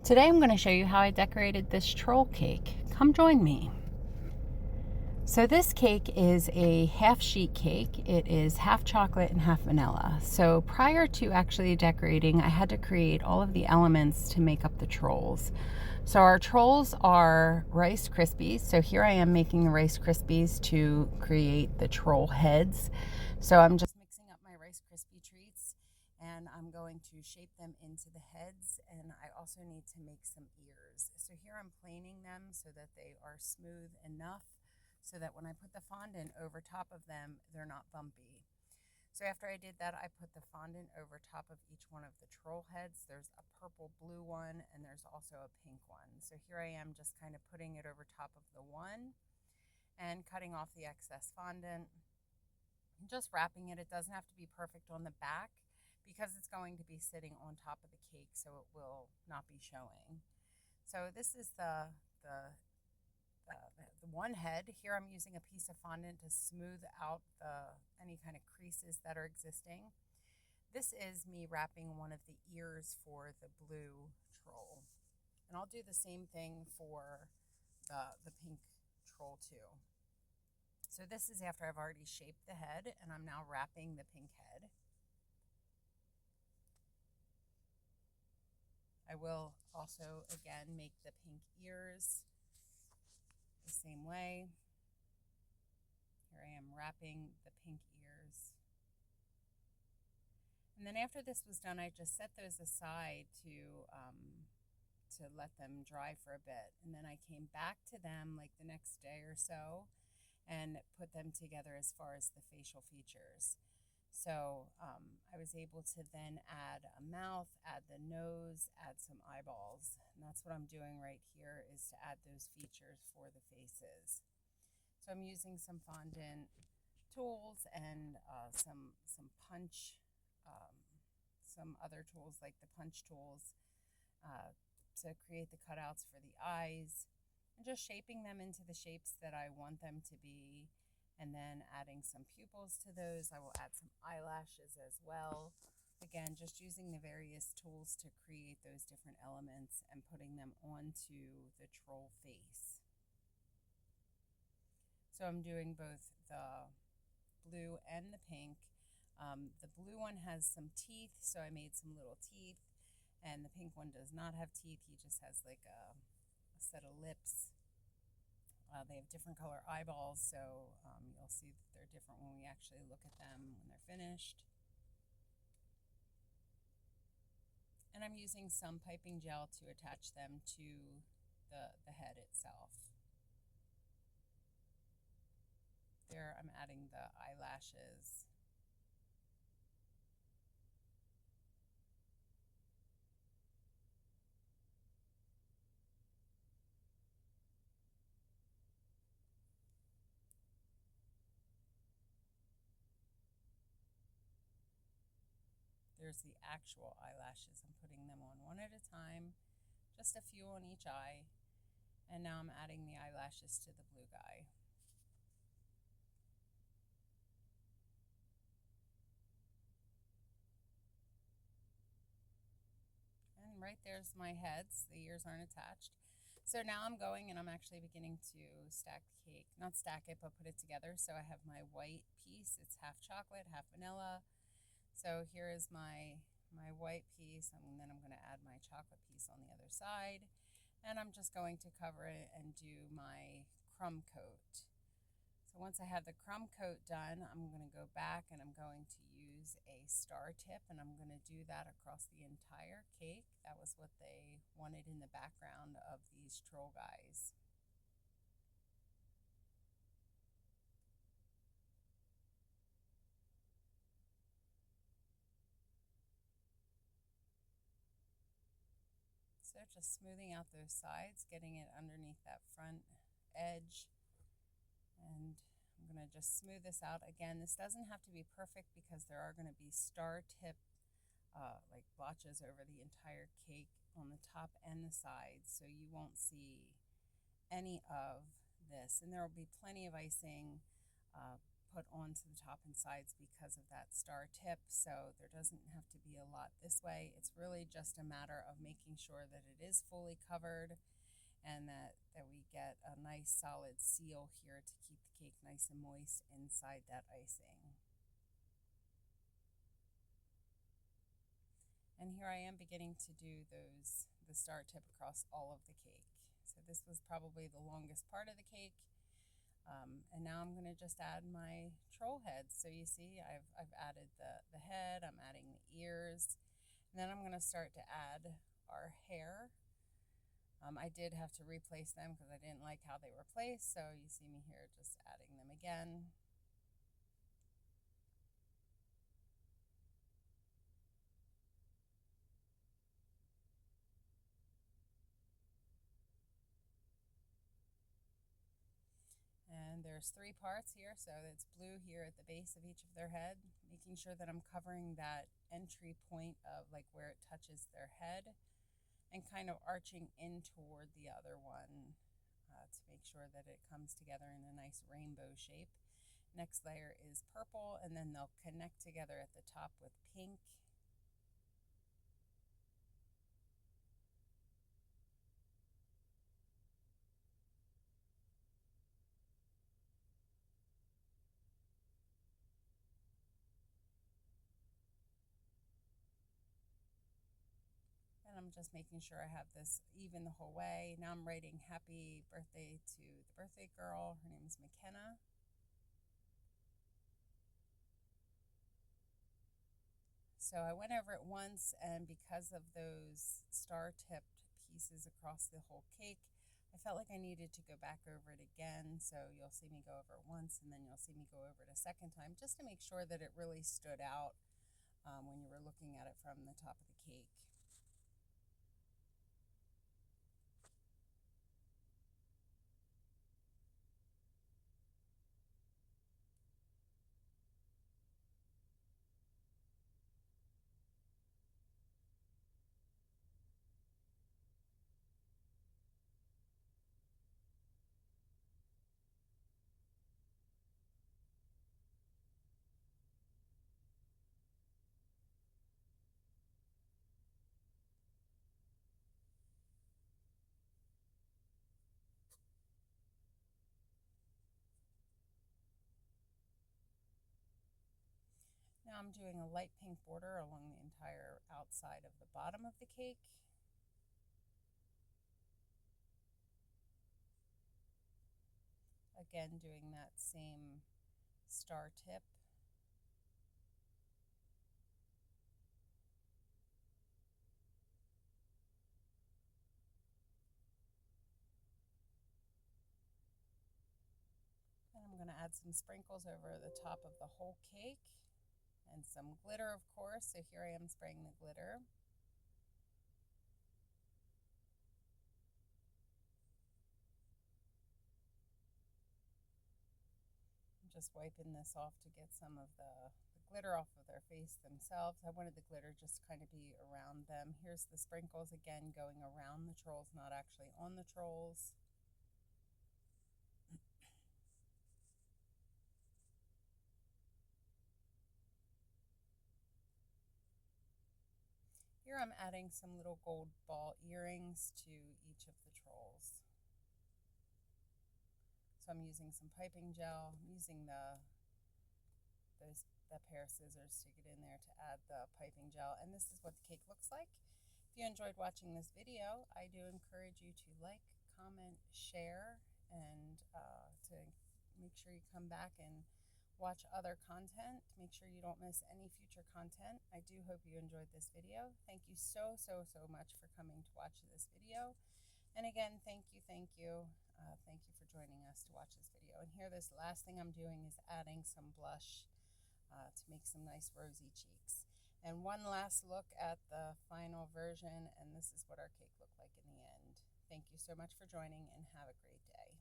Today I'm going to show you how I decorated this troll cake. Come join me. So this cake is a half sheet cake. It is half chocolate and half vanilla. So prior to actually decorating, I had to create all of the elements to make up the trolls. So our trolls are Rice Krispies. So here I am making the Rice Krispies to create the troll heads. So I'm just mixing up my Rice Krispie treats and I'm going to shape them into the heads, and I also need to make some ears. So here I'm planing them so that they are smooth enough so that when I put the fondant over top of them, they're not bumpy. So after I did that, I put the fondant over top of each one of the troll heads. There's a purple blue one and there's also a pink one. So here I am just kind of putting it over top of the one and cutting off the excess fondant. Just wrapping it. It doesn't have to be perfect on the back because it's going to be sitting on top of the cake, so it will not be showing. So this is the one head. Here I'm using a piece of fondant to smooth out any kind of creases that are existing. This is me wrapping one of the ears for the blue troll. And I'll do the same thing for the pink troll too. So this is after I've already shaped the head, and I'm now wrapping the pink head. I will also, again, make the pink ears the same way. Here I am wrapping the pink ears. And then after this was done, I just set those aside to let them dry for a bit. And then I came back to them like the next day or so and put them together as far as the facial features. So I was able to then add a mouth, add the nose, add some eyeballs. And that's what I'm doing right here, is to add those features for the faces. So I'm using some fondant tools and some punch, some other tools like the punch tools to create the cutouts for the eyes, and just shaping them into the shapes that I want them to be, and then adding some pupils to those. I will add some eyelashes as well. Again, just using the various tools to create those different elements and putting them onto the troll face. So I'm doing both the blue and the pink. The blue one has some teeth, so I made some little teeth, and the pink one does not have teeth. He just has like a set of lips. They have different color eyeballs, so you'll see that they're different when we actually look at them when they're finished. And I'm using some piping gel to attach them to the head itself. There I'm adding the eyelashes. There's the actual eyelashes. I'm putting them on one at a time, just a few on each eye. And now I'm adding the eyelashes to the blue guy. And right there's my heads. The ears aren't attached. So now I'm going and I'm actually beginning to stack the cake. Not stack it, but put it together. So I have my white piece. It's half chocolate, half vanilla. So here is my white piece, and then I'm going to add my chocolate piece on the other side. And I'm just going to cover it and do my crumb coat. So once I have the crumb coat done, I'm going to go back and I'm going to use a star tip, and I'm going to do that across the entire cake. That was what they wanted in the background of these troll guys. So just smoothing out those sides, getting it underneath that front edge. And I'm going to just smooth this out. Again, this doesn't have to be perfect because there are going to be star tip like blotches over the entire cake on the top and the sides, so you won't see any of this. And there will be plenty of icing put onto the top and sides because of that star tip, so there doesn't have to be a lot this way. It's really just a matter of making sure that it is fully covered and that we get a nice solid seal here to keep the cake nice and moist inside that icing. And here I am beginning to do the star tip across all of the cake. So this was probably the longest part of the cake. And now I'm going to just add my troll heads. So you see I've added the head, I'm adding the ears, and then I'm going to start to add our hair. I did have to replace them because I didn't like how they were placed, so you see me here just adding them again. And there's 3 parts here, so it's blue here at the base of each of their head, making sure that I'm covering that entry point of like where it touches their head and kind of arching in toward the other one to make sure that it comes together in a nice rainbow shape. Next layer is purple, and then they'll connect together at the top with pink. And I'm just making sure I have this even the whole way. Now I'm writing happy birthday to the birthday girl. Her name is McKenna. So I went over it once, and because of those star-tipped pieces across the whole cake, I felt like I needed to go back over it again. So you'll see me go over it once, and then you'll see me go over it a second time, just to make sure that it really stood out when you were looking at it from the top of the cake. Now I'm doing a light pink border along the entire outside of the bottom of the cake. Again, doing that same star tip. And I'm going to add some sprinkles over the top of the whole cake and some glitter, of course. So here I am spraying the glitter. I'm just wiping this off to get some of the glitter off of their face themselves. I wanted the glitter just to kind of be around them. Here's the sprinkles again going around the trolls, not actually on the trolls. Here I'm adding some little gold ball earrings to each of the trolls. So I'm using some piping gel. I'm using that pair of scissors to get in there to add the piping gel. And this is what the cake looks like. If you enjoyed watching this video, I do encourage you to like, comment, share, and to make sure you come back and watch other content. Make sure you don't miss any future content. I do hope you enjoyed this video. Thank you so much for coming to watch this video. And again, thank you. Thank you for joining us to watch this video. And here, this last thing I'm doing is adding some blush to make some nice rosy cheeks. And one last look at the final version, and this is what our cake looked like in the end. Thank you so much for joining, and have a great day.